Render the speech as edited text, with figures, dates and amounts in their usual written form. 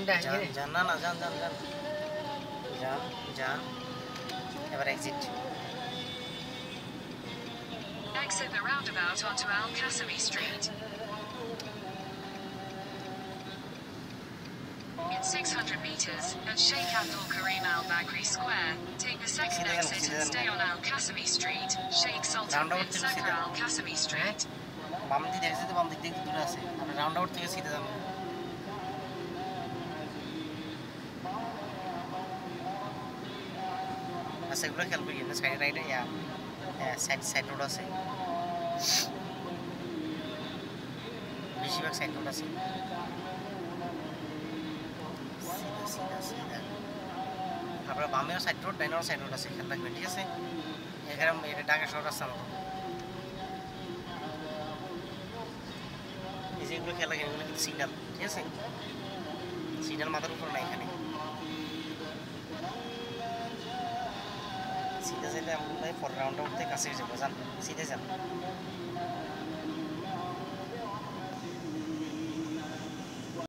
যান না না যান যান যান যান যান এবার exit Exit the roundabout onto Al Qasimi Street. In 600 meters, at Sheikh Abdul Karim Al Bagri Square, take the second exit and stay on Al Qasimi Street, Sheikh Sultan bin Sakar Al Qasimi Street. বাম দিকে দেখছি তো বাম দিক থেকে দূরে আছে আমরা রাউন্ড আউট থেকে সিধা যাবো আচ্ছা এগুলো খেয়াল করি না সাইড রাইডে সাইড রোড আছে বেশিরভাগ সাইড রোড আছে আপনার বামেও সাইড রোড ডাইনেও সাইড রোড আছে খেয়াল রাখবেন ঠিক আছে এখানে এটা ঢাকা শহর রাস্তা মতো এই যে এগুলো খেয়াল রাখেন এগুলো কিন্তু সিগন্যাল ঠিক আছে সিগন্যাল মাথার উপর না এখানে সিধা যেতে আমরা পর রাউন্ড আউট থেকে কাছে যাবো যান সিধে যান